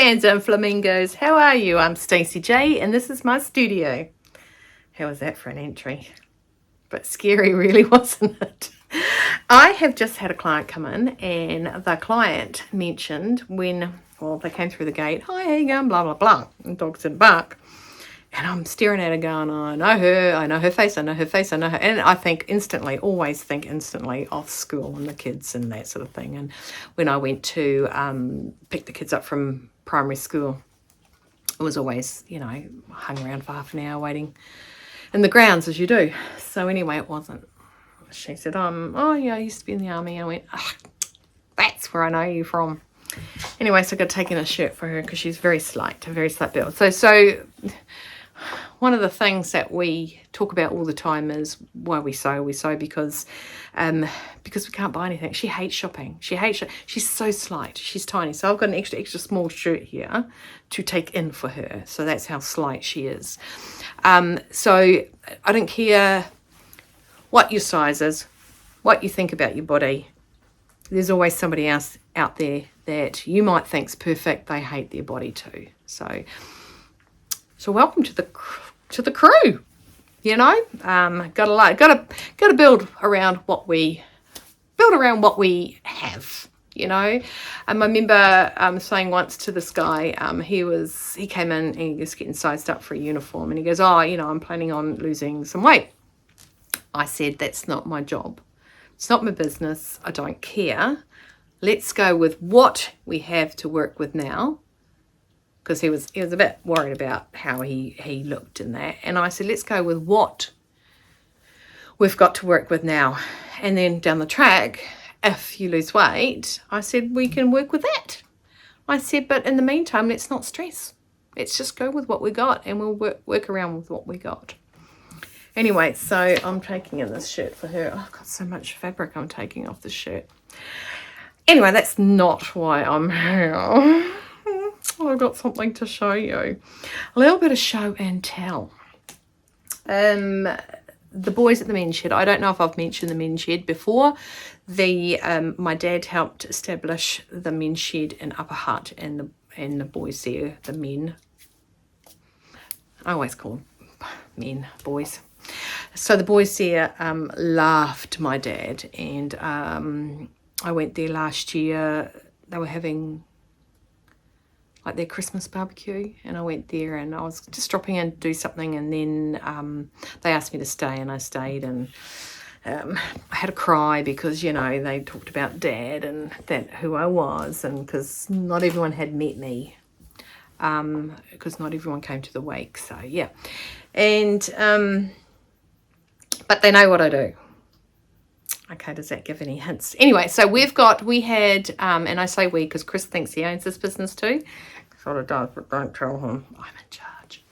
panda and flamingos, how are you? I'm Stacey J and this is my studio. How was that for an entry? But scary really, wasn't it? I have just had a client come in and the client mentioned when, well, they came through the gate, hi, how you going, blah, blah, blah, and dogs didn't bark. And I'm staring at her going, I know her face, I know her face, I know her. And I think instantly, always think instantly of school and the kids and that sort of thing. And when I went to pick the kids up from primary school, it was always, you know, hung around for half an hour waiting in the grounds as you do. So anyway, it wasn't. She said, oh yeah, I used to be in the army. I went, that's where I know you from. Anyway, so I got taken a shirt for her because she's very slight build. So one of the things that we talk about all the time is why we sew. We sew because we can't buy anything. She hates shopping. She's so slight. She's tiny. So I've got an extra small shirt here to take in for her. So that's how slight she is. So I don't care what your size is, what you think about your body. There's always somebody else out there that you might think's perfect. They hate their body too. So welcome to the crew. You know, gotta build around what we have. You know, I remember saying once to this guy, he came in and he was getting sized up for a uniform, and he goes, oh, you know, I'm planning on losing some weight. I said, that's not my job. It's not my business. I don't care. Let's go with what we have to work with now. Because he was a bit worried about how he looked in that. And I said, let's go with what we've got to work with now. And then down the track, if you lose weight, I said, we can work with that. I said, but in the meantime, let's not stress. Let's just go with what we got and we'll work around with what we got. Anyway, so I'm taking in this shirt for her. Oh, I've got so much fabric I'm taking off the shirt. Anyway, that's not why I'm here. I've got something to show you. A little bit of show and tell. The boys at the men's shed. I don't know if I've mentioned the men's shed before. My dad helped establish the men's shed in Upper Hutt, and the boys there, the men. I always call them men, boys. So the boys there laughed my dad, and I went there last year. They were having like their Christmas barbecue, and I went there and I was just dropping in to do something, and then they asked me to stay, and I stayed, and I had a cry because, you know, they talked about Dad and that who I was, and because not everyone had met me, because not everyone came to the wake. So yeah, and but they know what I do. Okay, does that give any hints? Anyway, so we had, and I say we because Chris thinks he owns this business too. Sort of does, but don't tell him. I'm in charge.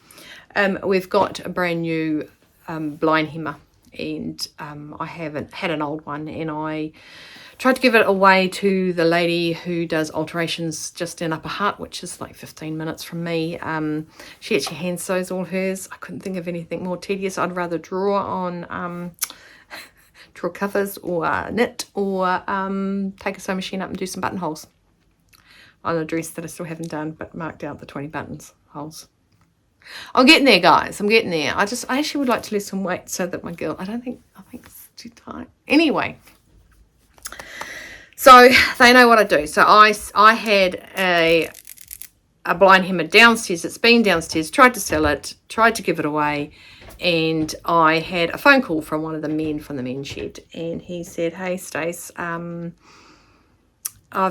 We've got a brand new blind hemmer, and I haven't had an old one, and I tried to give it away to the lady who does alterations just in Upper Hutt, which is like 15 minutes from me. She actually hand sews all hers. I couldn't think of anything more tedious. I'd rather draw on draw covers or knit, or take a sewing machine up and do some buttonholes on a dress that I still haven't done, but marked out the 20 buttons holes. I'm getting there, guys. I'm getting there. I actually would like to lose some weight so that my girl, I think it's too tight. Anyway, so they know what I do. So I had a blind hemmer downstairs. It's been downstairs, tried to sell it, tried to give it away. And I had a phone call from one of the men from the men's shed, and he said, hey, Stace, I've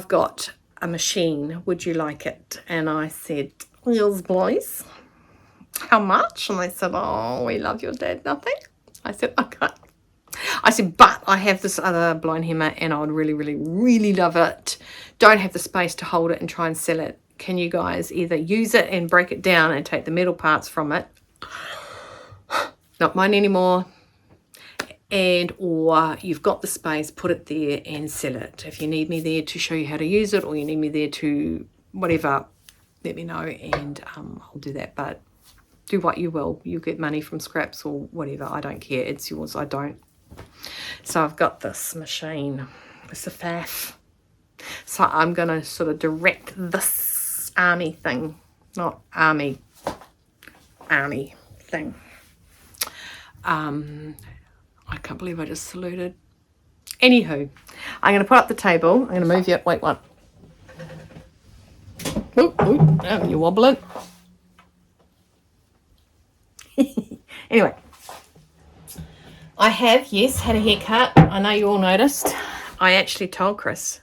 got a machine. Would you like it? And I said, yes, please. How much? And they said, oh, we love your dad, nothing. I said, okay. I said, but I have this other blind hemmer, and I would really, really, really love it. Don't have the space to hold it and try and sell it. Can you guys either use it and break it down and take the metal parts from it? Not mine anymore, and or you've got the space, put it there and sell it. If you need me there to show you how to use it, or you need me there to whatever, let me know, and I'll do that. But do what you will. You get money from scraps or whatever. I don't care. It's yours. I don't. So I've got this machine. It's a faff. So I'm going to sort of direct this army thing, not army thing. I can't believe I just saluted. Anywho, I'm going to put up the table. I'm going to move you. Wait, what? Ooh, oh, you're wobbling. Anyway, I have, yes, had a haircut. I know you all noticed. I actually told Chris.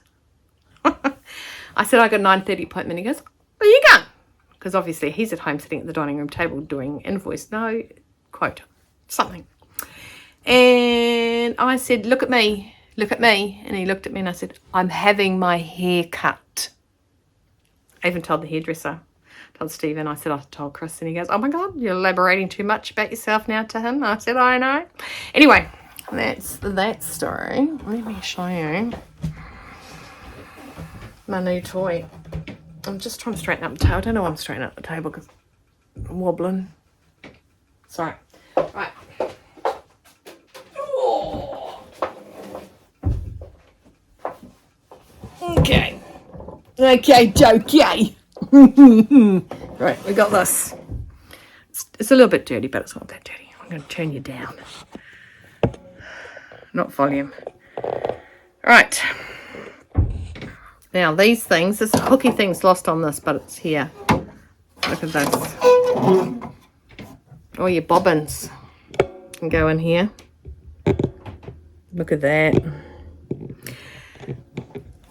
I said I got a 9:30 appointment. He goes, where are you going? Because obviously he's at home sitting at the dining room table doing invoice. No, quote, something. And I said, look at me. Look at me. And he looked at me and I said, I'm having my hair cut. I even told the hairdresser, told Stephen, I said, I told Chris, and he goes, oh my God, you're elaborating too much about yourself now to him. I said, I know. Anyway, that's that story. Let me show you my new toy. I'm just trying to straighten up the table. I don't know why I'm straightening up the table because I'm wobbling. Sorry. Right. Okay. Okay, jokey. Right, we got this. It's a little bit dirty, but it's not that dirty. I'm going to turn you down. Not volume. Right. Now, these things, this hooky thing's lost on this, but it's here. Look at this. All your bobbins can go in here. Look at that.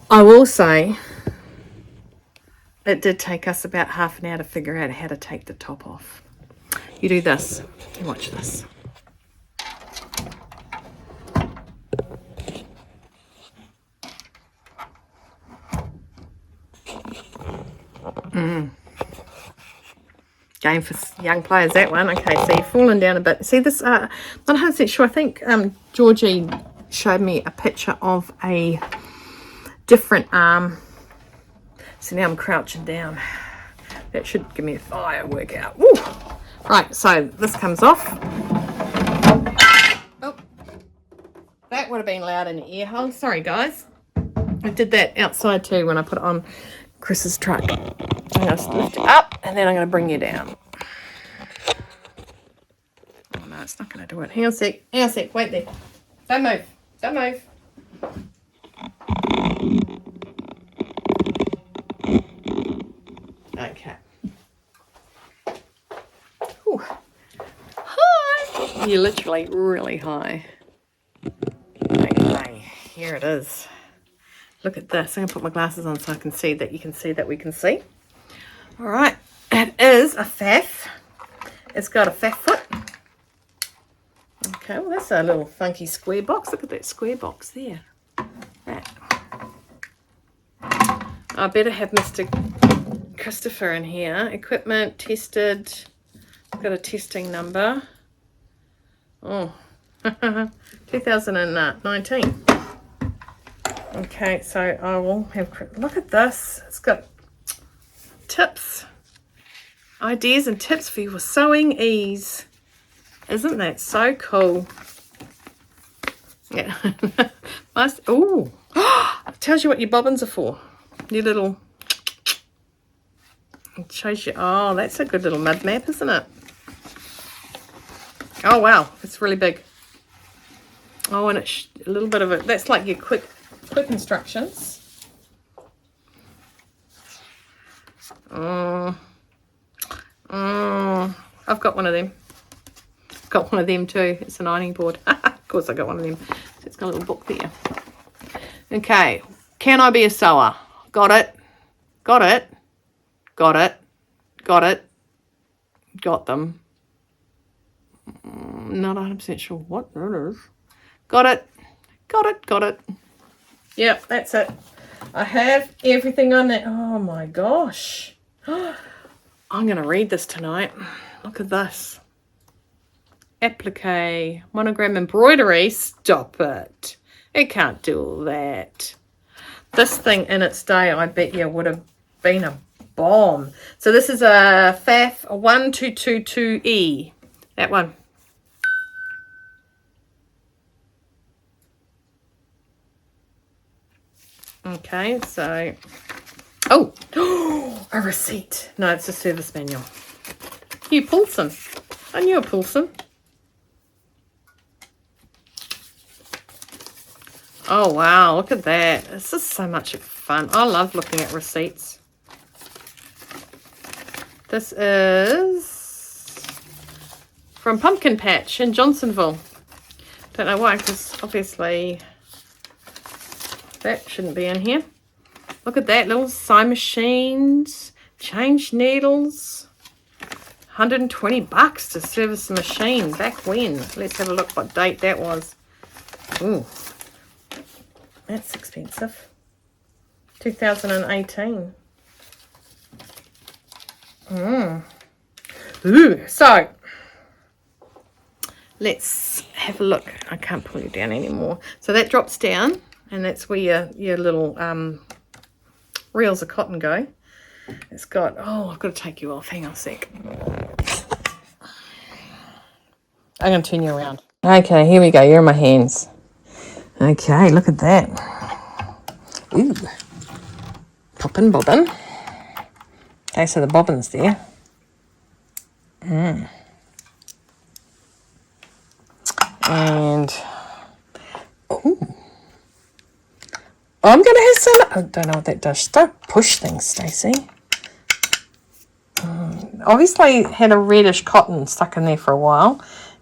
I will say, it did take us about half an hour to figure out how to take the top off. You do this. You watch this. Game for young players, that one. Okay, so you're falling down a bit. See this? I'm not 100% sure. I think Georgie showed me a picture of a different arm. So now I'm crouching down. That should give me a fire workout. Woo! Right, so this comes off. Oh, that would have been loud in the ear hole. Sorry, guys. I did that outside too when I put it on Chris's truck. I'm going to lift it up and then I'm going to bring you down. Oh no, it's not going to do it. Hang on a sec. Hang on a sec. Wait there. Don't move. Don't move. Okay. Whew. Hi. You're literally really high. Okay, here it is. Look at this. I'm going to put my glasses on so I can see that you can see that we can see. All right. It is a faff. It's got a faff foot. Okay, well, that's a little funky square box. Look at that square box there. That. I better have Mr. Christopher in here. Equipment tested. Got a testing number. Oh, 2019. Okay, so I will have, look at this. It's got tips, ideas and tips for your sewing ease. Isn't that so cool? Yeah. Nice. Oh, it tells you what your bobbins are for. Your little, it shows you, oh, that's a good little mud map, isn't it? Oh, wow, it's really big. Oh, and it's a little bit of it. That's like your quick instructions. I've got one of them. Got one of them too. It's an ironing board. Of course I got one of them. So it's got a little book there. Okay. Can I be a sewer? Got it. Got it. Got it. Got it. Got them. Not 100% sure what that is. Got it. Got it. Got it. Yep, that's it. I have everything on there. Oh my gosh. I'm going to read this tonight. Look at this. Applique, monogram embroidery. Stop it. It can't do all that. This thing in its day, I bet you would have been a bomb. So this is a FAF 1222E. That one. Okay, so Oh, a receipt. No, it's a service manual. You Poulsen. I knew a Poulsen. Oh, wow. Look at that. This is so much fun. I love looking at receipts. This is from Pumpkin Patch in Johnsonville. Don't know why, because obviously that shouldn't be in here. Look at that. Little sewing machines. Change needles. $120 to service the machine. Back when? Let's have a look what date that was. Ooh. That's expensive. 2018. Ooh, so let's have a look. I can't pull you down anymore. So that drops down, and that's where your little reels of cotton go. It's got, oh, I've got to take you off. Hang on a sec. I'm going to turn you around. Okay, here we go. You're in my hands. Okay, look at that. Ooh. Poppin' bobbin. Okay, so the bobbin's there. And ooh. I'm going to have some, I don't know what that does. Don't push things, Stacey. Obviously had a reddish cotton stuck in there for a while.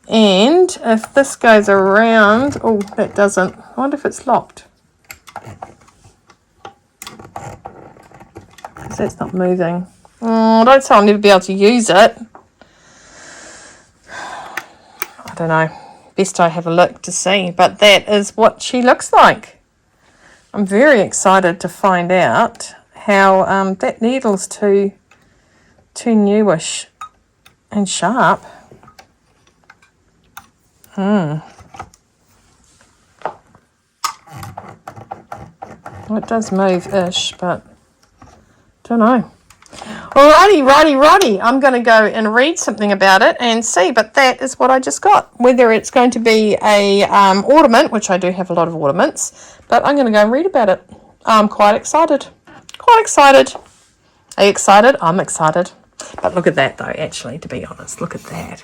And if this goes around, oh, that doesn't. I wonder if it's locked. Because that's not moving. Oh, don't say I'll never be able to use it. I don't know. Best I have a look to see. But that is what she looks like. I'm very excited to find out how that needle's too newish and sharp. Well, it does move-ish, but don't know. Alrighty. I'm going to go and read something about it and see, but that is what I just got. Whether it's going to be a ornament, which I do have a lot of ornaments, but I'm going to go and read about it. I'm quite excited. Are you excited? I'm excited. But look at that, though, actually, to be honest. Look at that.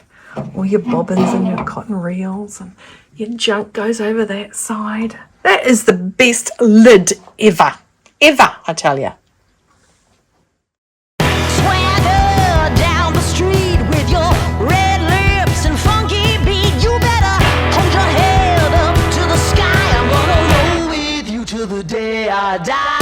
All your bobbins and your cotton reels and your junk goes over that side. That is the best lid ever. Ever, I tell you. Swagger down the street with your red lips and funky beat. You better hold your head up to the sky. I'm gonna roll with you till the day I die.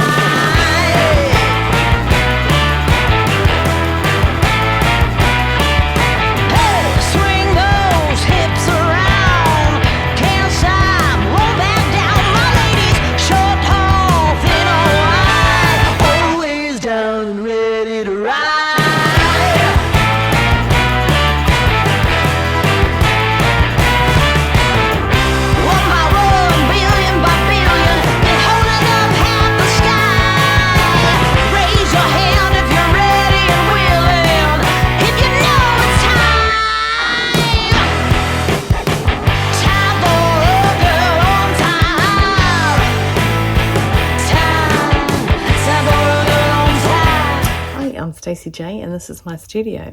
Stacey J, and this is my studio.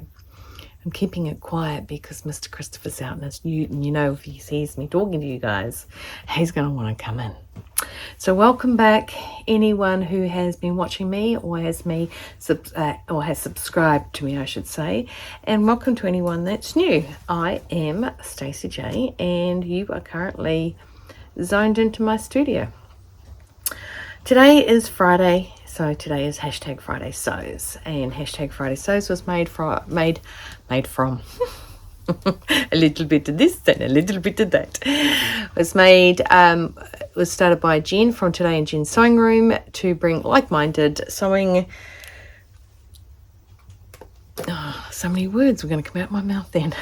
I'm keeping it quiet because Mr. Christopher's out, and you know, if he sees me talking to you guys, he's going to want to come in. So welcome back, anyone who has been watching me or has subscribed to me, I should say, and welcome to anyone that's new. I am Stacey J, and you are currently zoned into my studio. Today is Friday. So today is hashtag Friday Sews, and hashtag Friday Sews was made from a little bit of this and a little bit of that. It was started by Jen from Today in Jen's Sewing Room to bring like-minded sewing. Oh, so many words were going to come out my mouth then.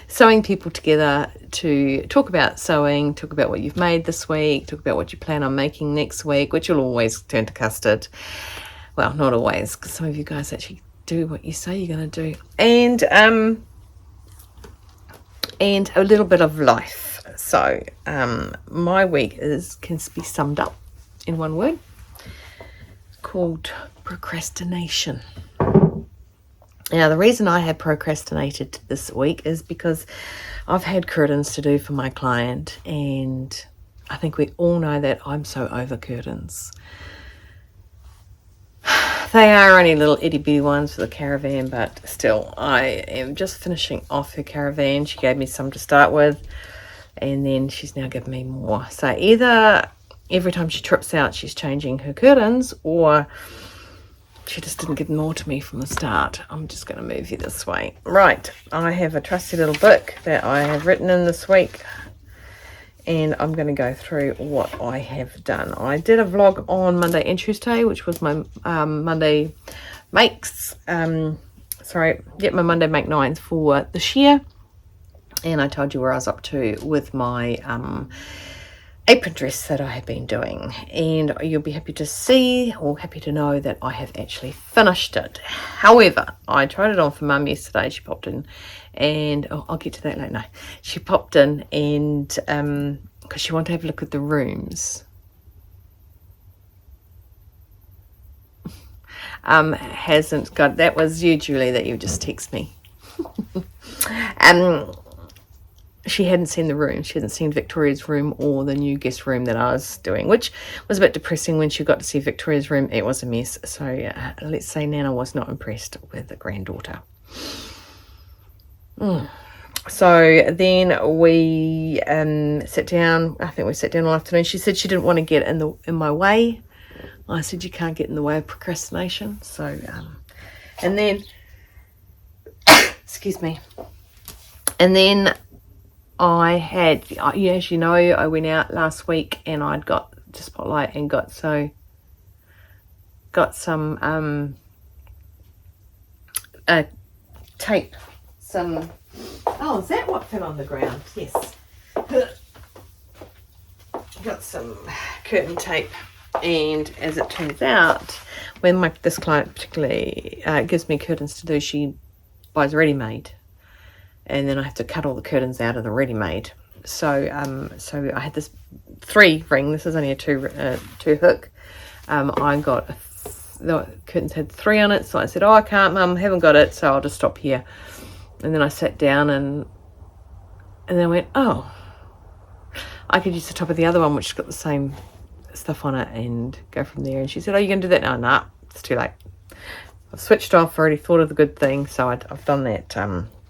Sewing people together to talk about sewing, talk about what you've made this week, talk about what you plan on making next week, which will always turn to custard. Well, not always, because some of you guys actually do what you say you're going to do. And a little bit of life. So my week can be summed up in one word. called Procrastination. Now, the reason I have procrastinated this week is because I've had curtains to do for my client, and I think we all know that I'm so over curtains. They are only little itty bitty ones for the caravan, but still, I am just finishing off her caravan. She gave me some to start with, and then she's now given me more. So either every time she trips out, she's changing her curtains, or she just didn't give more to me from the start. I'm just going to move you this way. Right, I have a trusty little book that I have written in this week, and I'm going to go through what I have done. I did a vlog on Monday and Tuesday, which was my Monday makes. My Monday make 9s for this year. And I told you where I was up to with my apron dress that I have been doing. And you'll be happy to see, or happy to know, that I have actually finished it. However, I tried it on for Mum yesterday. She popped in, and I'll get to that later. No, she popped in, and because she wanted to have a look at the rooms. Hasn't got, that was you, Julie, that you just text me. She hadn't seen the room. She hadn't seen Victoria's room or the new guest room that I was doing, which was a bit depressing. When she got to see Victoria's room, it was a mess. So let's say Nana was not impressed with the granddaughter. So then we sat down. I think we sat down all afternoon. She said she didn't want to get in my way. I said, you can't get in the way of procrastination. So, and then, excuse me. And then I had, as you know, I went out last week and I'd got to Spotlight and got some tape. Is that what fell on the ground? Yes. Got some curtain tape, and as it turns out, when this client particularly gives me curtains to do, she buys ready-made. And then I have to cut all the curtains out of the ready-made. So I had this 3 ring. This is only a 2 hook. I got the curtains had 3 on it, so I said, I can't, Mum, haven't got it, so I'll just stop here. And then I sat down and then I went, I could use the top of the other one, which has got the same stuff on it, and go from there. And she said, you going to do that now? Nah, it's too late. I've switched off. Already thought of the good thing, so I've done that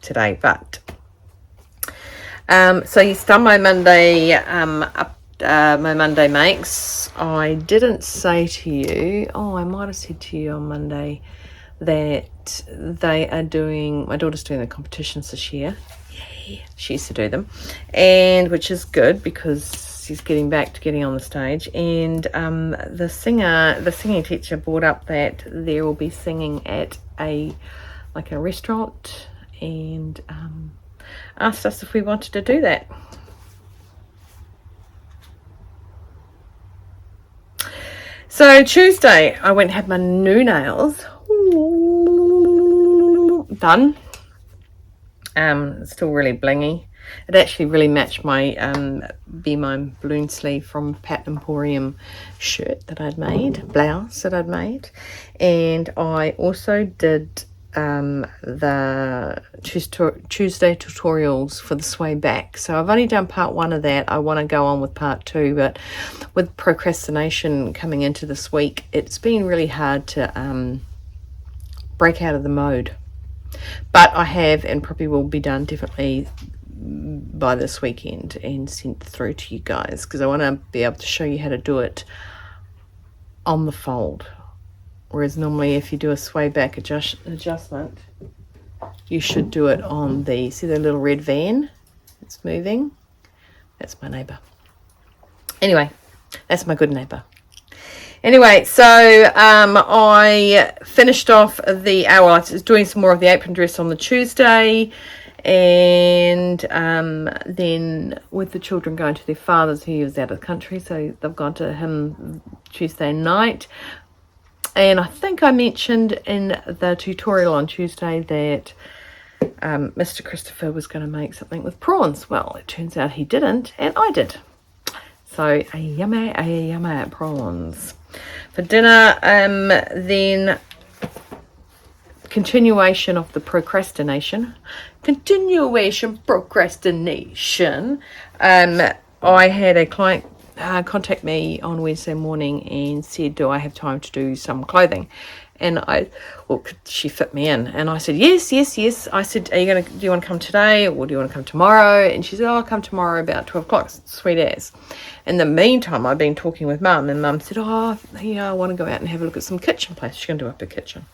today. But so you've done my Monday my Monday makes. I didn't say to you, I might have said to you on Monday that they are doing, my daughter's doing the competitions this year. Yay. She used to do them, and which is good because she's getting back to getting on the stage. And the singing teacher brought up that there will be singing at a restaurant, and asked us if we wanted to do that. So Tuesday I went and had my new nails done. It's still really blingy. It actually really matched my Be-Mime balloon sleeve from Pattern Emporium shirt that I'd made, blouse that I'd made. And I also did the Tuesday tutorials for the sway back. So I've only done part 1 of that. I want to go on with part 2, but with procrastination coming into this week, it's been really hard to break out of the mode. But I have, and probably will be done definitely by this weekend and sent through to you guys, because I want to be able to show you how to do it on the fold. Whereas normally if you do a sway back adjustment, you should do it on the, see the little red van? It's moving. That's my neighbour. Anyway, that's my good neighbour. Anyway, so I finished off I was doing some more of the apron dress on the Tuesday, and then with the children going to their father's, he was out of the country, so they've gone to him Tuesday night. And I think I mentioned in the tutorial on Tuesday that Mr. Christopher was going to make something with prawns. Well, it turns out he didn't, and I did. So a yummy prawns. for dinner. Then continuation of the procrastination. I had a client contact me on Wednesday morning and said, do I have time to do some clothing? And could she fit me in? And I said, yes. I said, do you want to come today or do you want to come tomorrow? And she said, I'll come tomorrow about 12 o'clock. Sweet as. In the meantime, I've been talking with Mum, and Mum said, I want to go out and have a look at some kitchen places. She's going to do up her kitchen.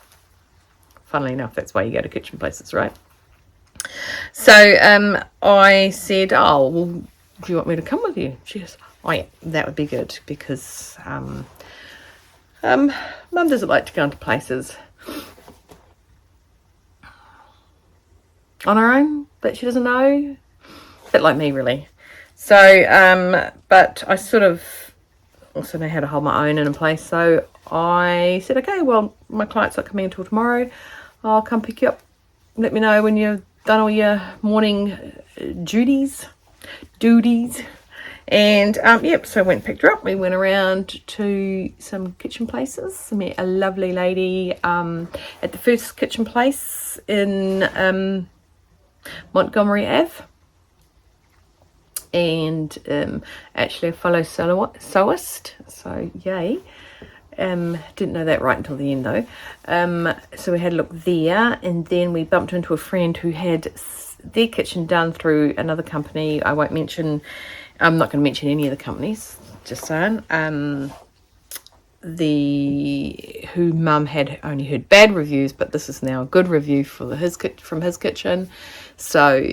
Funnily enough, that's why you go to kitchen places, right? So I said, do you want me to come with you? She goes, oh yeah, that would be good, because Mum doesn't like to go into places on her own that she doesn't know. A bit like me, really. So, but I sort of also know how to hold my own in a place. So I said, okay, well, my client's not coming until tomorrow. I'll come pick you up. Let me know when you've done all your morning duties. And so I went and picked her up. We went around to some kitchen places. I met a lovely lady at the first kitchen place in Montgomery Ave. And actually a fellow sewist, so yay. Didn't know that right until the end though. So we had a look there, and then we bumped into a friend who had their kitchen done through another company. I'm not going to mention any of the companies, just saying. Who Mum had only heard bad reviews, but this is now a good review from his kitchen. So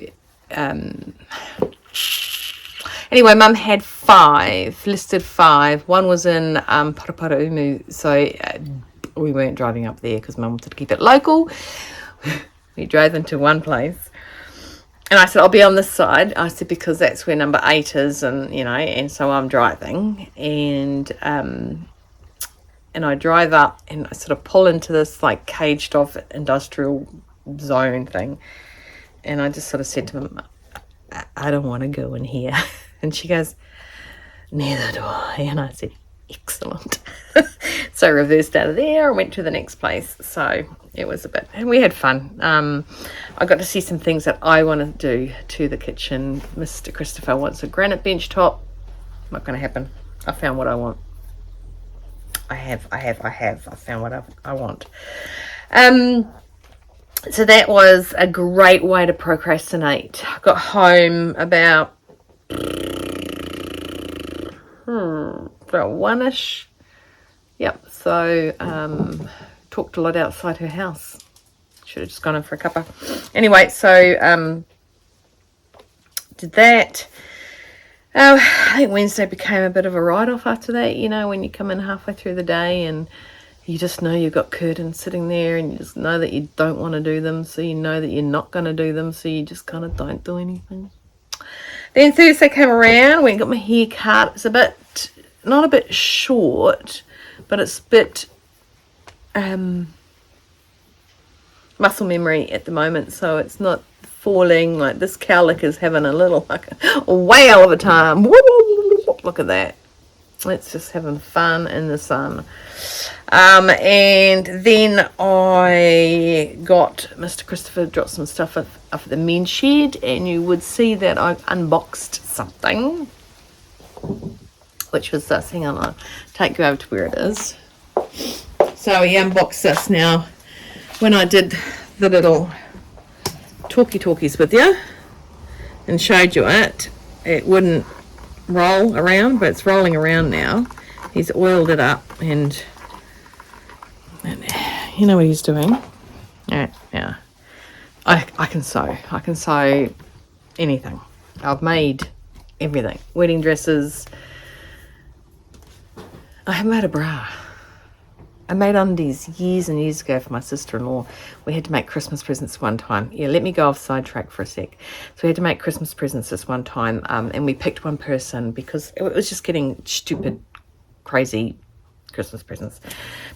anyway, Mum had listed five. One was in Paraparaumu, so we weren't driving up there because Mum wanted to keep it local. We drove into one place, and I said, I'll be on this side. I said, because that's where number 8 is, and and so I'm driving, and I drive up, and I sort of pull into this like caged off industrial zone thing, and I just sort of said to Mum, I don't want to go in here. And she goes, neither do I. And I said, excellent. So I reversed out of there and went to the next place. So it was and we had fun. I got to see some things that I want to do to the kitchen. Mr. Christopher wants a granite bench top. Not going to happen. I found what I want. I found what I want. So that was a great way to procrastinate. I got home about 1ish. Yep. So talked a lot outside her house. Should have just gone in for a cuppa. Anyway, so did that. I think Wednesday became a bit of a write-off after that. When you come in halfway through the day and you just know you've got curtains sitting there, and you just know that you don't want to do them, so you know that you're not going to do them, so you just kind of don't do anything. Then Thursday came around, went and got my hair cut. It's not a bit short, but it's a bit muscle memory at the moment, so it's not falling. Like, this cowlick is having a little, like a whale of a time. Look at that. It's just having fun in the sun. And then I got Mr. Christopher dropped some stuff up at the men's shed, and you would see that I unboxed something, which was this. Hang on, I'll take you over to where it is. So he unboxed this. Now, when I did the little talkies with you and showed you it wouldn't roll around, but it's rolling around now. He's oiled it up, and you know what he's doing. Yeah. I can sew anything. I've made everything. Wedding dresses. I have made a bra. I made undies years and years ago for my sister-in-law. We had to make Christmas presents one time. Yeah, let me go off sidetrack for a sec. So we had to make Christmas presents this one time, and we picked one person because it was just getting stupid, crazy Christmas presents.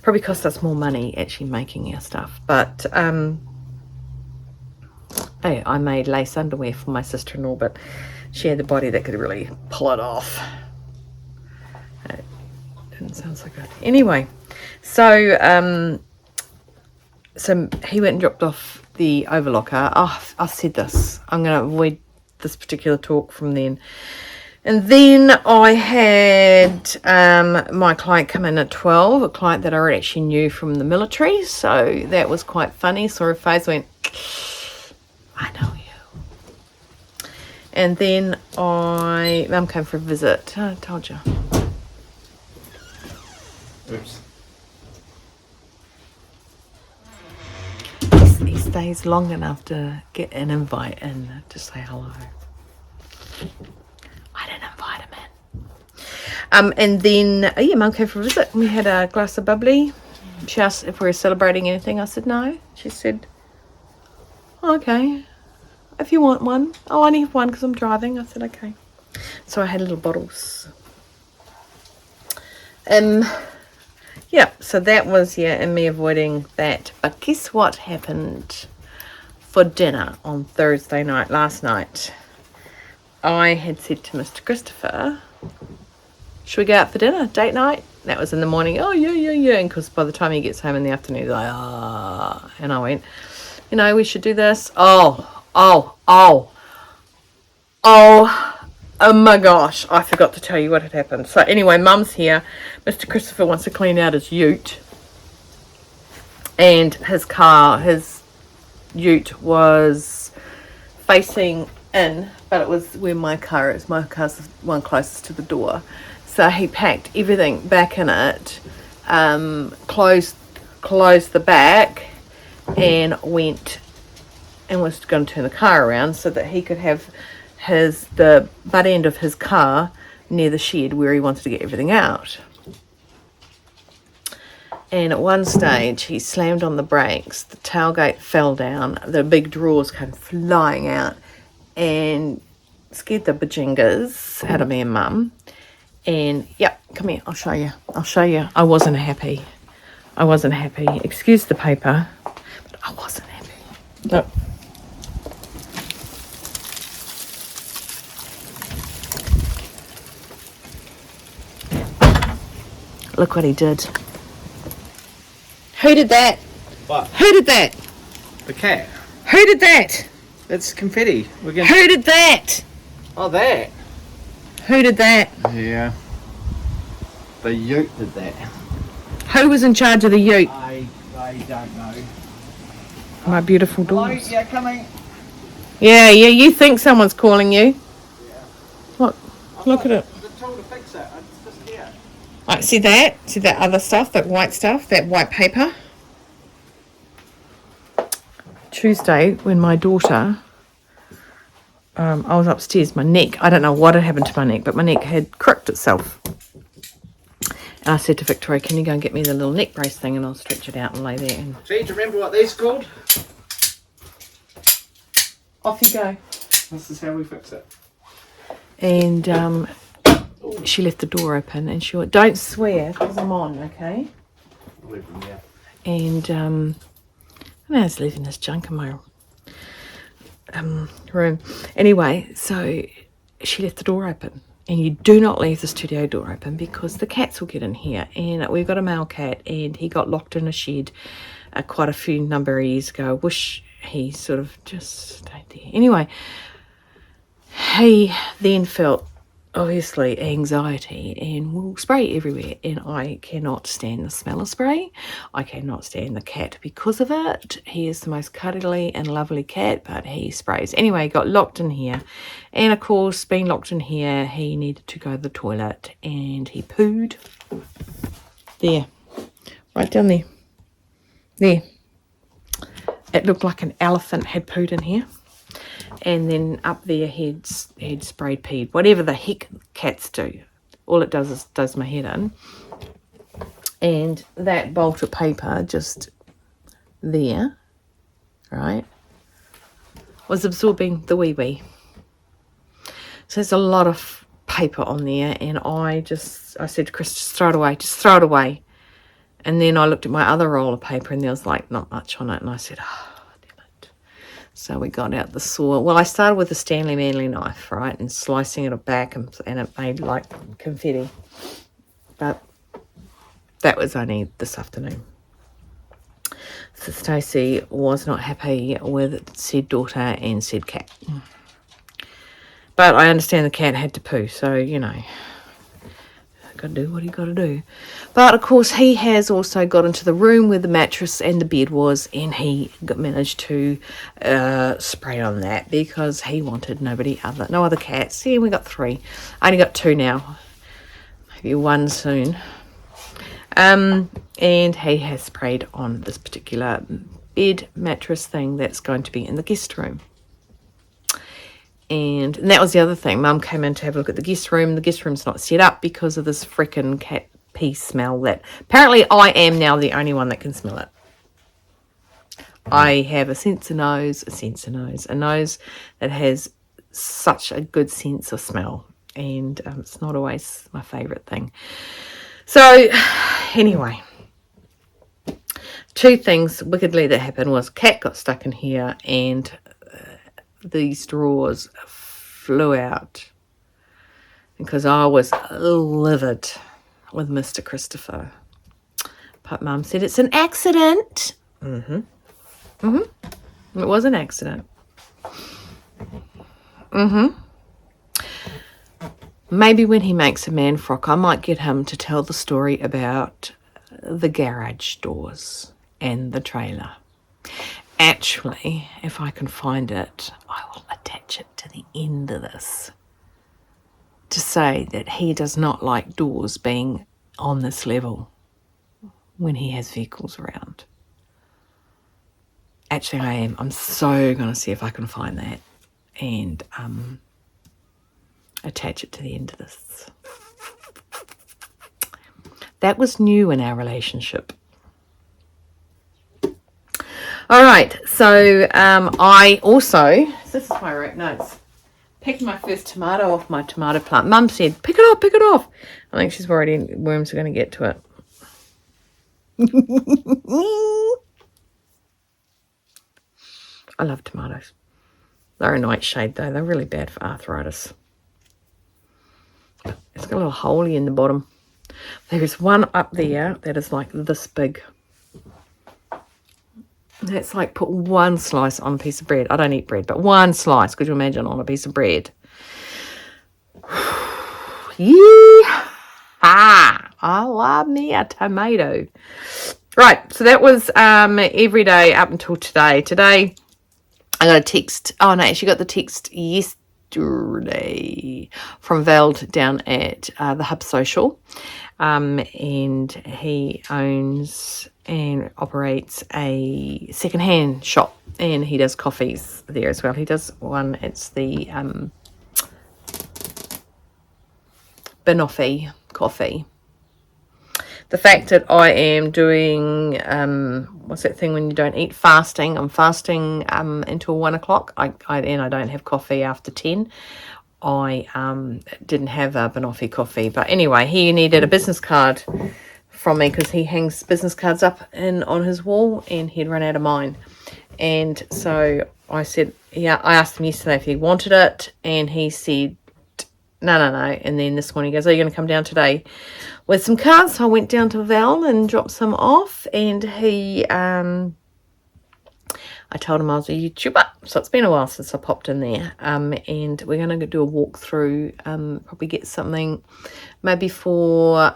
Probably cost us more money actually making our stuff. But hey, I made lace underwear for my sister-in-law, but she had the body that could really pull it off. It didn't sounds so good. Anyway, so so he went and dropped off the overlocker. Oh, I said this. I'm going to avoid this particular talk from then. And then I had my client come in at 12, a client that I actually knew from the military. So that was quite funny. Saw her face, went, I know you. And then Mum came for a visit. I told you. Oops. He stays long enough to get an invite in to say hello. I didn't invite him in. And then, yeah, Mum came for a visit. We had a glass of bubbly. She asked if we were celebrating anything. I said no. She said, oh, okay, if you want one. Oh, I only have one because I'm driving. I said, okay. So I had little bottles. Yeah, so that was, and me avoiding that. But guess what happened for dinner on Thursday night, last night? I had said to Mr. Christopher, should we go out for dinner, date night? That was in the morning. Oh, yeah. And because by the time he gets home in the afternoon, he's like, ah. And I went, we should do this. Oh my gosh, I forgot to tell you what had happened. So anyway, Mum's here. Mr. Christopher wants to clean out his ute. And his ute was facing in, but it was where my car is. My car's the one closest to the door. So he packed everything back in it, closed the back, and went and was going to turn the car around so that he could have the butt end of his car near the shed where he wanted to get everything out. And at one stage he slammed on the brakes, the tailgate fell down, the big drawers came flying out and scared the bajingas out of me and Mum. And come here, I'll show you. I wasn't happy. Excuse the paper, but I wasn't happy. Look. Look what he did. Who did that? What? Who did that? The cat. Who did that? It's confetti. Who did that? Oh, that. Who did that? Yeah. The ute did that. Who was in charge of the ute? I don't know. My beautiful Hello? doors. Yeah, coming. Yeah, you think someone's calling you. Yeah. Look at it. The tool to fix it. It's just here. Right, see that? See that other stuff, that white stuff, that white paper? Tuesday, when my daughter, I was upstairs, my neck, I don't know what had happened to my neck, but my neck had crooked itself. And I said to Victoria, can you go and get me the little neck brace thing and I'll stretch it out and lay there. And See, do you remember what these called? off you go. This is how we fix it. And she left the door open and she went, don't swear because I'm on, okay? I'll leave them there. And I was leaving this junk in my room. Anyway, so she left the door open. And you do not leave the studio door open because the cats will get in here. And we've got a male cat and he got locked in a shed quite a few number of years ago. Wish he sort of just stayed there. Anyway, he then felt obviously anxiety and will spray everywhere. And I cannot stand the smell of spray. I cannot stand the cat because of it. He is the most cuddly and lovely cat, but he sprays. Anyway, he got locked in here. And of course, being locked in here, he needed to go to the toilet and he pooed. There. Right down there. There. It looked like an elephant had pooed in here. And then up there he'd sprayed peed. Whatever the heck cats do. All it does is does my head in. And that bolt of paper just there, right, was absorbing the wee. So there's a lot of paper on there. And I said to Chris, just throw it away. And then I looked at my other roll of paper and there was like not much on it. And I said, damn it. So we got out the saw. Well, I started with a Stanley Manley knife, right, and slicing it back and it made like confetti. But that was only this afternoon. So Stacey was not happy with said daughter and said cat. But I understand the cat had to poo, so, you know, got to do what you got to do. But, of course, he has also got into the room where the mattress and the bed was, and he managed to spray on that because he wanted no other cats. See, we got 3. I only got 2 now. Maybe 1 soon. And he has sprayed on this particular bed mattress thing that's going to be in the guest room. And that was the other thing. Mum came in to have a look at the guest room. The guest room's not set up because of this frickin' cat pee smell that apparently I am now the only one that can smell it. I have a nose that has such a good sense of smell. And it's not always my favourite thing. So, anyway, 2 things wickedly that happened was cat got stuck in here and these drawers flew out because I was livid with Mr. Christopher. But Mum said it's an accident. It was an accident. Maybe when he makes a man frock, I might get him to tell the story about the garage doors and the trailer. Actually, if I can find it, I will attach it to the end of this to say that he does not like doors being on this level when he has vehicles around. Actually, I'm so going to see if I can find that and attach it to the end of this. That was new in our relationship. All right, so I also, this is my right notes, picked my first tomato off my tomato plant. Mum said, pick it off. I think she's worried worms are going to get to it. I love tomatoes. They're a nightshade though. They're really bad for arthritis. It's got a little hole in the bottom. There is one up there that is like this big. That's like put 1 slice on a piece of bread. I don't eat bread, but 1 slice, could you imagine, on a piece of bread? Yeehaw! I love me a tomato. Right, so that was every day up until today. Today, I got a text. Oh, no, I actually got the text yesterday from Veld down at the Hub Social. And he owns and operates a second-hand shop, and he does coffees there as well. He does one, it's the Banoffee coffee. The fact that I am doing, what's that thing when you don't eat? Fasting. I'm fasting until 1 o'clock, and I don't have coffee after 10. I didn't have a Banoffee coffee. But anyway, he needed a business card from me because he hangs business cards up on his wall, and he'd run out of mine. And so I said, yeah, I asked him yesterday if he wanted it, and he said, no. And then this morning he goes, are you going to come down today with some cards? So I went down to Val and dropped some off, and he, I told him I was a YouTuber, so it's been a while since I popped in there, and we're going to do a walk through, probably get something maybe for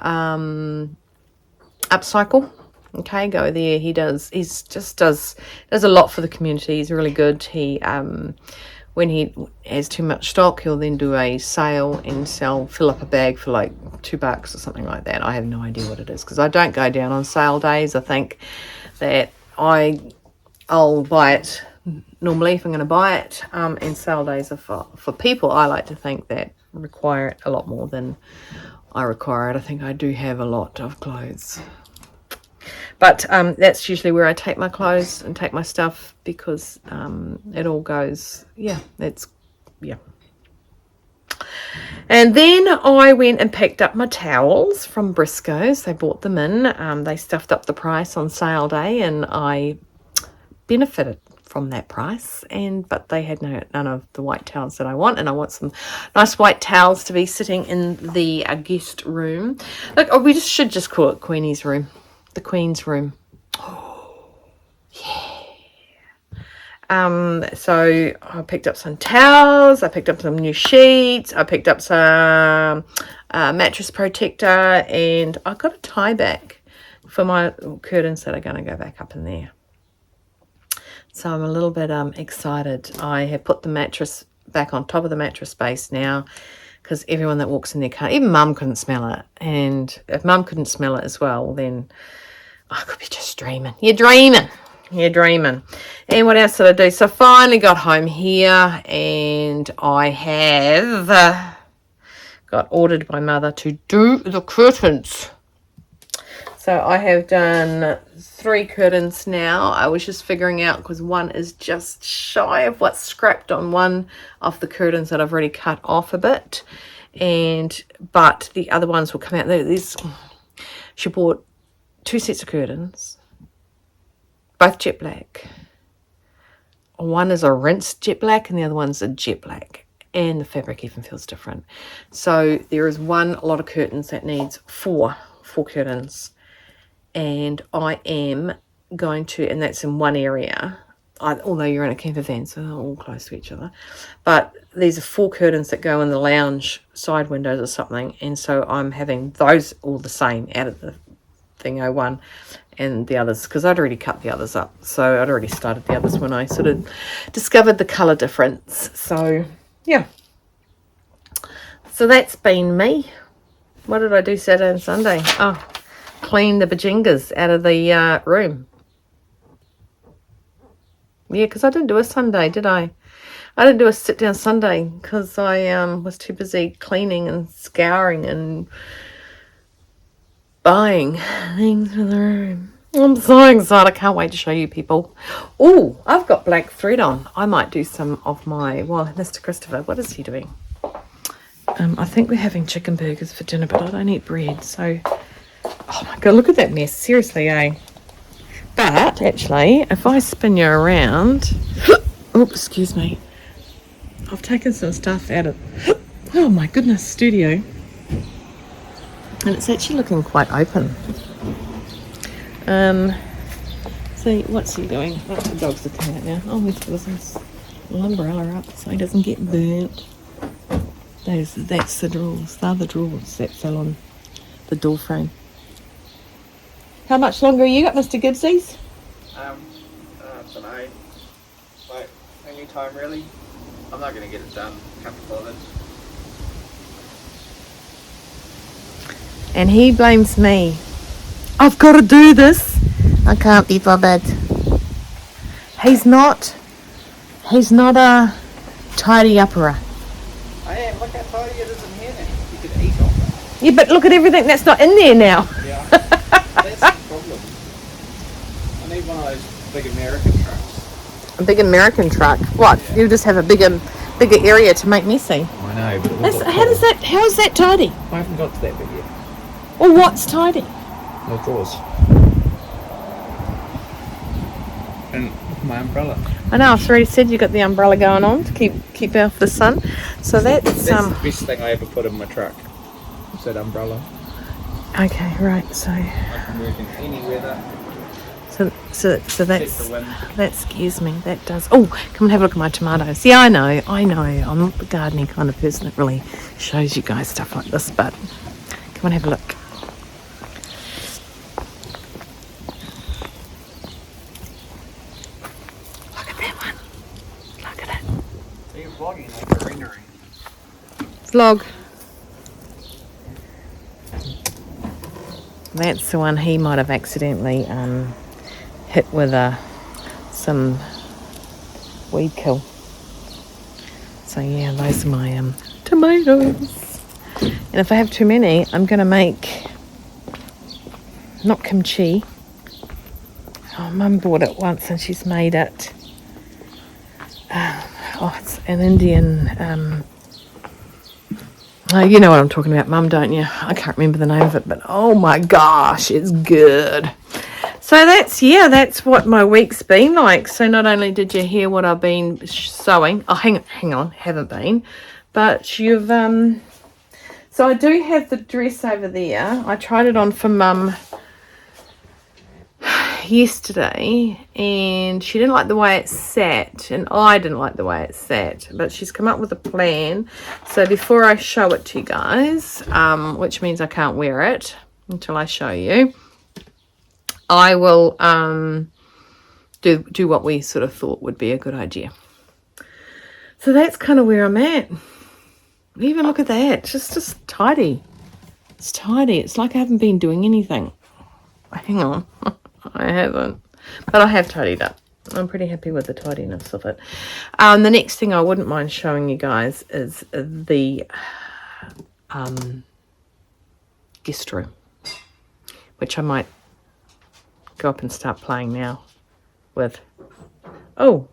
upcycle. Okay, go there. He does a lot for the community. He's really good. He when he has too much stock, he'll then do a sale and fill up a bag for like $2 or something like that. I have no idea what it is because I don't go down on sale days. I think that I'll buy it normally if I'm going to buy it, and sale days are for people I like to think that require it a lot more than I require it. I think I do have a lot of clothes. But that's usually where I take my clothes and take my stuff because it all goes, yeah. And then I went and picked up my towels from Briscoe's. They bought them in. They stuffed up the price on sale day, and I benefited from that price, but they had none of the white towels that I want, and I want some nice white towels to be sitting in the guest room. Look, we should just call it Queenie's room, the Queen's room. So I picked up some towels, I picked up some new sheets, I picked up some mattress protector, and I got a tie back for my curtains that are going to go back up in there. So I'm a little bit excited. I have put the mattress back on top of the mattress base now, because everyone that walks in there can't, even Mum couldn't smell it, and if Mum couldn't smell it as well, then I could be just dreaming. You're dreaming. And what else did I do? So I finally got home here, and I have got ordered by Mother to do the curtains. So I have done 3 curtains now. I was just figuring out, because one is just shy of what's scrapped on one of the curtains that I've already cut off a bit, but the other ones will come out. She bought 2 sets of curtains, both jet black. One is a rinsed jet black and the other one's a jet black, and the fabric even feels different. So there is one lot of curtains that needs four curtains, and I am going to, and that's in one area, although you're in a camper van, so they're all close to each other, but these are 4 curtains that go in the lounge side windows or something, and so I'm having those all the same out of the thing 01 and the others, because I'd already cut the others up, so I'd already started the others when I sort of discovered the colour difference. So yeah, so that's been me. What did I do Saturday and Sunday? Oh, clean the bajingas out of the room. Yeah, because I didn't do a Sunday, did I? I didn't do a sit down Sunday because I was too busy cleaning and scouring and buying things for the room. I'm so excited. I can't wait to show you people. Oh, I've got black thread on. I might do some of my, well, Mr. Christopher, what is he doing? I think we're having chicken burgers for dinner, but I don't eat bread. So, oh my God, look at that mess. Seriously, eh? But actually, if I spin you around, oh, excuse me. I've taken some stuff out of, oh my goodness, studio. And it's actually looking quite open. So what's he doing? Oh, the dogs are coming out now. Oh, we've got this little umbrella up so he doesn't get burnt. That's the drawers. They're the drawers that fell on the door frame. How much longer you got, Mr. Gibbsies? I don't know. Like, any time really. I'm not going to get it done. Can't be bothered. And he blames me. I've got to do this. I can't be bothered. He's not a tidy upperer. I am. Look how tidy it is in here now. You could eat off it. Yeah, but look at everything that's not in there now. Yeah. That's the problem. I need one of those big American trucks. A big American truck. What? Yeah. You just have a bigger area to make messy. I know, but how is that tidy? I haven't got to that bit yet. Well, what's tidy? The drawers. And my umbrella. I know, I've already said you got the umbrella going on to keep off the sun. So that's the best thing I ever put in my truck. Is that umbrella. Okay, right, so I can work in any weather. So that scares me. That does. Oh, come and have a look at my tomatoes. Yeah, I know. I'm not the gardening kind of person that really shows you guys stuff like this, but come and have a look. Look at that one. Look at it. So you're vlogging like a rendering. Vlog. That's the one he might have accidentally hit with some weed kill. So yeah, those are my tomatoes. And if I have too many, I'm going to make, not kimchi. Oh, Mum bought it once and she's made it. It's an Indian, you know what I'm talking about, Mum, don't you? I can't remember the name of it, but oh my gosh, it's good. So So that's what my week's been like. So not only did you hear what I've been sewing, oh hang on, haven't been, but you've so I do have the dress over there. I tried it on for Mum yesterday and she didn't like the way it sat, and I didn't like the way it sat, but she's come up with a plan. So before I show it to you guys, which means I can't wear it until I show you, I will do what we sort of thought would be a good idea. So that's kind of where I'm at. Even look at that, just tidy. It's tidy. It's like I haven't been doing anything. Hang on. I haven't, but I have tidied up. I'm pretty happy with the tidiness of it. The next thing I wouldn't mind showing you guys is the guest room, which I might go up and start playing now with. Oh,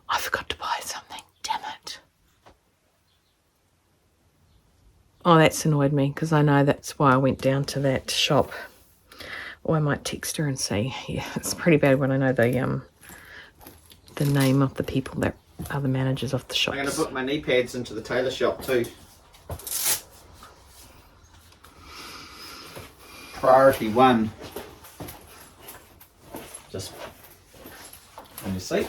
I forgot to buy something, damn it. Oh, that's annoyed me, because I know that's why I went down to that shop. Or I might text her and say, yeah, it's pretty bad when I know the name of the people that are the managers of the shops. I'm going to put my knee pads into the tailor shop too. Priority 1. Just on your seat.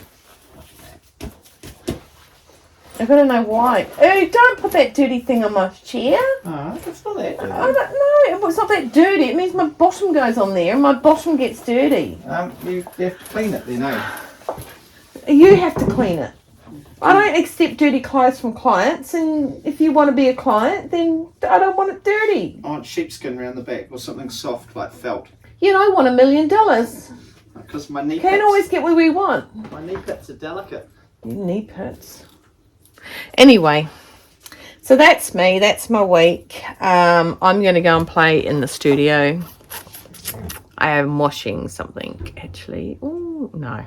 I've got to know why. Oh, don't put that dirty thing on my chair. Oh, it's not that dirty. I don't know. It's not that dirty. It means my bottom goes on there and my bottom gets dirty. You have to clean it then, eh? You have to clean it. I don't accept dirty clothes from clients, and if you want to be a client, then I don't want it dirty. I want sheepskin around the back or something soft like felt. You don't want $1 million. Because my knee Can't pits, always get what we want. my knee pits are delicate. Your knee pits. Anyway, so that's me. That's my week. I'm going to go and play in the studio. I am washing something, actually. Oh, no.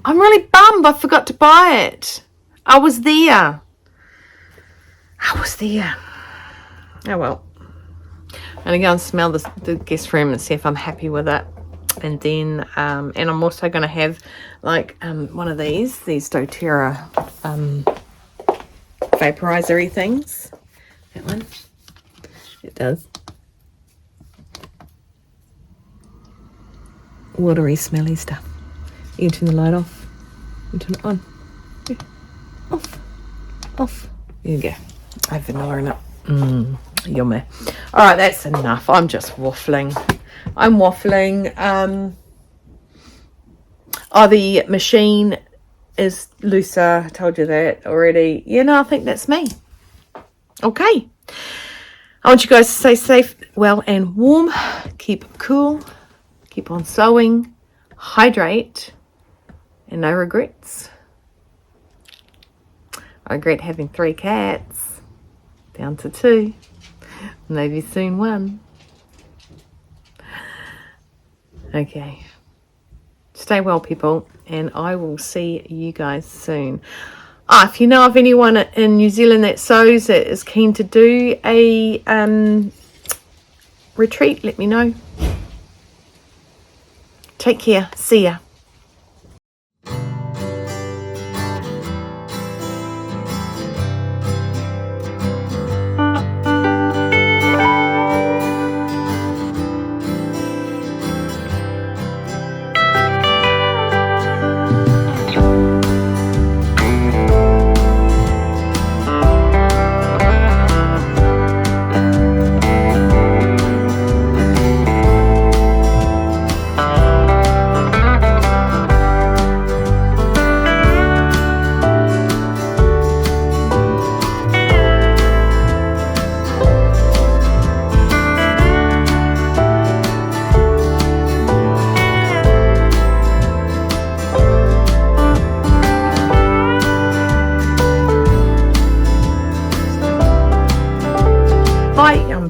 I'm really bummed I forgot to buy it. I was there. Oh, well. I'm going to go and smell the guest room and see if I'm happy with it. And then, and I'm also going to have, like, one of these doTERRA vaporizer-y things. That one. It does. Watery, smelly stuff. You can turn the light off. You turn it on. Yeah. Off. There you go. I have vanilla in it. Yummy. Alright, that's enough. I'm just waffling. Oh, the machine is looser. I told you that already. Yeah, no, I think that's me. Okay. I want you guys to stay safe, well and warm. Keep cool. Keep on sewing. Hydrate. And no regrets. I regret having 3 cats. Down to 2. Maybe soon 1. Okay. Stay well, people, and I will see you guys soon. If you know of anyone in New Zealand that sews, that is keen to do a retreat, let me know. Take care. See ya.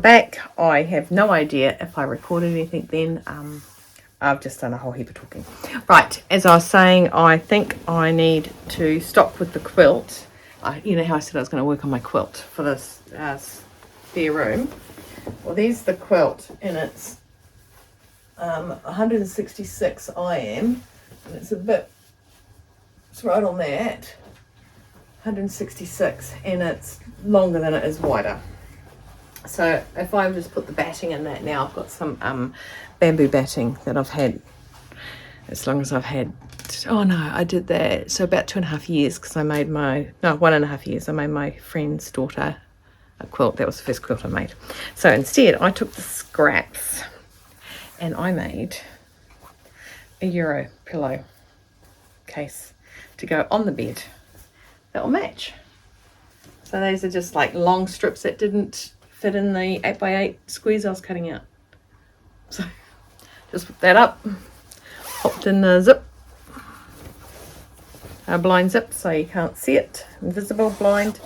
Back. I have no idea if I recorded anything then. I've just done a whole heap of talking. Right, as I was saying, I think I need to stop with the quilt. You know how I said I was going to work on my quilt for this spare room. Well, there's the quilt, and it's 166 IM, and it's right on that, 166, and it's longer than it is wider. So if I just put the batting in that now, I've got some bamboo batting that I've had as long as I've had, oh no, I did that, so about 2.5 years, because I made 1.5 years, I made my friend's daughter a quilt. That was the first quilt I made. So instead I took the scraps and I made a Euro pillow case to go on the bed that will match. So these are just like long strips that didn't fit in the 8x8 squares I was cutting out. So just put that up, popped in the zip, a blind zip so you can't see it, invisible blind.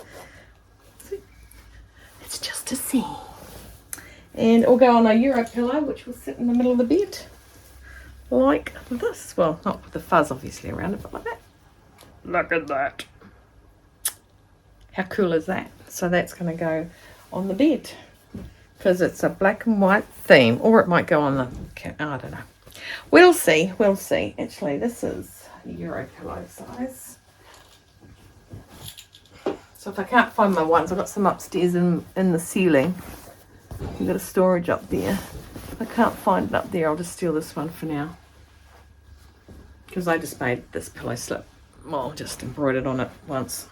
It's just to see. And it'll go on a Euro pillow, which will sit in the middle of the bed like this. Well, not with the fuzz obviously around it, but like that. Look at that. How cool is that? So that's going to go on the bed because it's a black and white theme, or it might go on the, I don't know. We'll see, we'll see. Actually, this is Euro pillow size. So if I can't find my ones, I've got some upstairs in the ceiling. I've got a storage up there. If I can't find it up there, I'll just steal this one for now. Because I just made this pillow slip. Well, just embroidered on it once.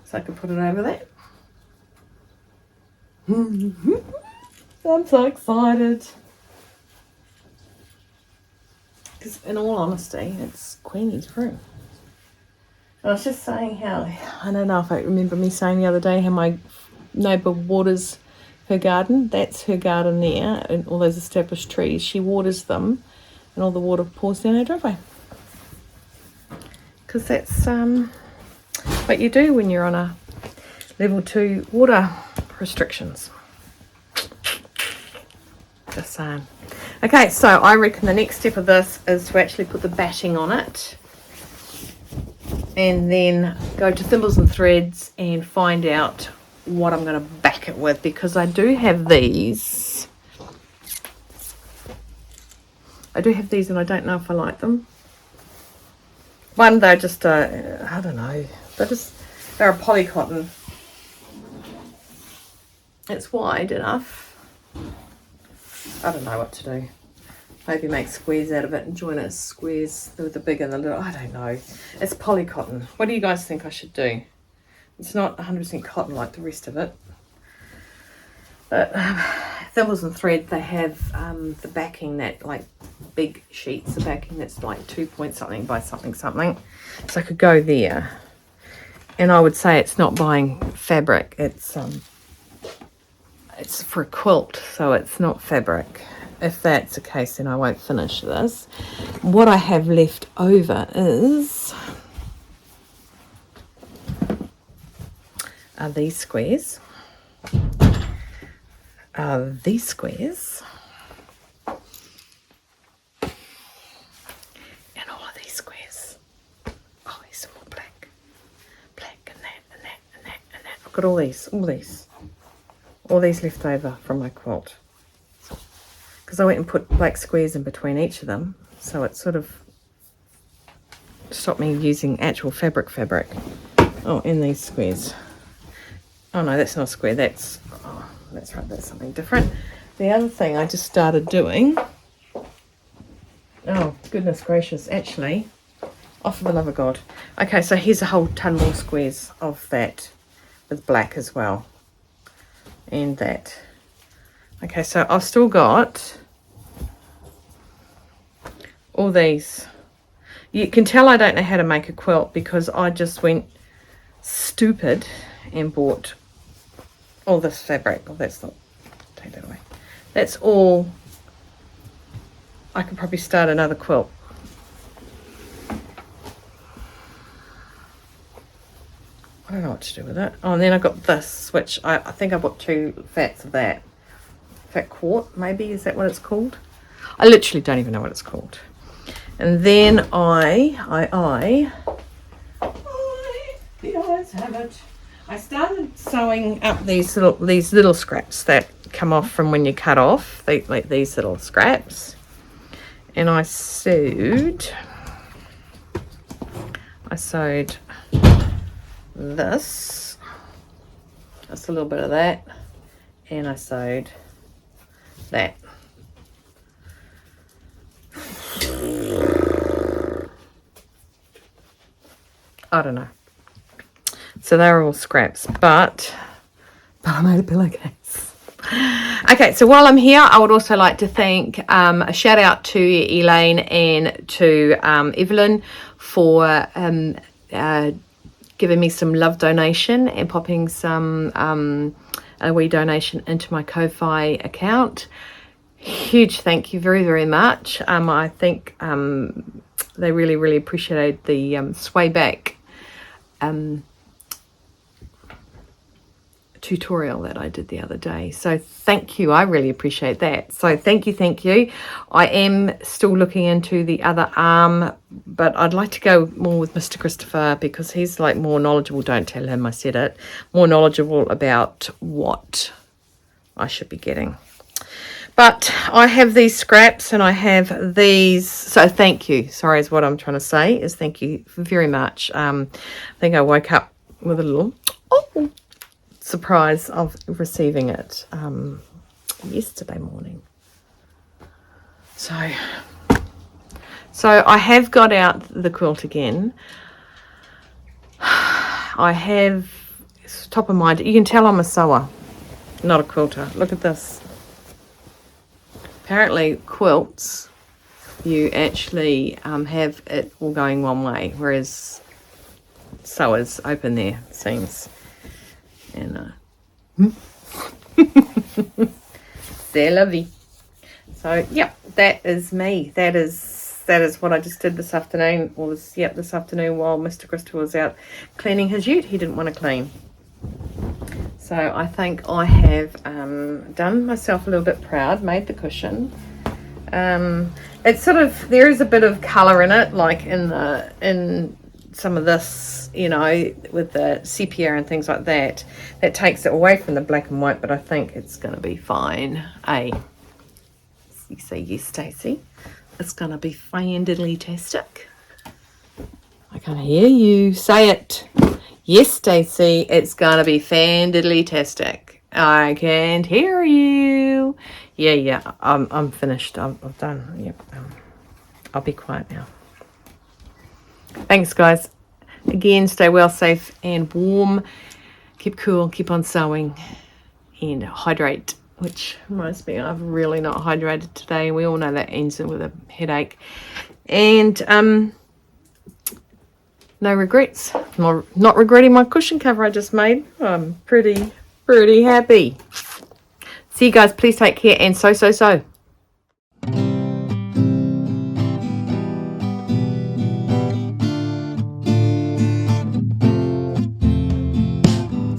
So I can put it over there. I'm so excited. Because in all honesty, it's Queenie's room. I was just saying how, I don't know if I remember me saying the other day how my neighbour waters her garden. That's her garden there, and all those established trees. She waters them, and all the water pours down her driveway. Because that's what you do when you're on a level 2 water restrictions. Just saying. Okay, so I reckon the next step of this is to actually put the batting on it. And then go to Thimbles and Threads and find out what I'm going to back it with, because I do have these. I do have these and I don't know if I like them. One, they're just, I don't know, they're a poly cotton. It's wide enough. I don't know what to do. Maybe make squares out of it and join it as squares with the big and the little. I don't know. It's poly cotton. What do you guys think I should do? It's not 100% cotton like the rest of it. But Thimbles and Thread, they have the backing, that like big sheets, the backing that's like 2 point something by something something. So I could go there. And I would say it's not buying fabric. It's for a quilt, so it's not fabric. If that's the case, then I won't finish this. What I have left over is these squares. These squares. And all of these squares. Oh, there's some more black. Black and that and that and that and that. I've got all these left over from my quilt. Because I went and put black squares in between each of them, so it sort of stopped me using actual fabric. Oh, and these squares. Oh no, that's not a square, that's right, that's something different. The other thing I just started doing, oh goodness gracious, actually, oh for the love of God. Okay, so here's a whole ton more squares of that with black as well. And that. Okay, so I've still got all these. You can tell I don't know how to make a quilt because I just went stupid and bought all this fabric. Oh, that's not, take that away. That's all. I could probably start another quilt. I don't know what to do with it. Oh, and then I got this, which I think I bought 2 fats of that. Fat quart, maybe, is that what it's called? I literally don't even know what it's called. And then the eyes have it. I started sewing up these little scraps that come off from when you cut off, like these little scraps, and I sewed this, just a little bit of that, and I sewed that. I don't know. So they're all scraps, but I made a pillowcase. Okay, so while I'm here, I would also like to thank a shout out to Elaine and to Evelyn for giving me some love donation and popping some a wee donation into my Ko-Fi account. Huge thank you very, very much. I think they really, really appreciated the sway back tutorial that I did the other day. So thank you. I really appreciate that. So thank you. I am still looking into the other arm, but I'd like to go more with Mr. Christopher because he's like more knowledgeable. Don't tell him I said it. More knowledgeable about what I should be getting. But I have these scraps and I have these. So thank you. Sorry, is what I'm trying to say is thank you very much. I think I woke up with a little surprise of receiving it yesterday morning. So I have got out the quilt again. I have, it's top of mind. You can tell I'm a sewer, not a quilter. Look at this. Apparently quilts, you actually have it all going one way, whereas sewers open their seams. And c'est la vie. So yep, that is me. That is what I just did this afternoon. Or this afternoon while Mr. Christopher was out cleaning his ute. He didn't want to clean. So I think I have done myself a little bit proud, made the cushion. It's sort of, there is a bit of colour in it, like in some of this, you know, with the sepia and things like that. That takes it away from the black and white, but I think it's going to be fine. You say yes, Stacey. It's going to be fantastic. I can't hear you. Say it. Yes, Stacey, it's going to be fantastic. I can't hear you. Yeah, I'm finished. I've done. Yep. I'll be quiet now. Thanks, guys. Again, stay well, safe, and warm. Keep cool, keep on sewing, and hydrate, which reminds me, I've really not hydrated today. We all know that ends with a headache. And no regrets. Not regretting my cushion cover I just made. I'm pretty happy. See you guys. Please take care and sew.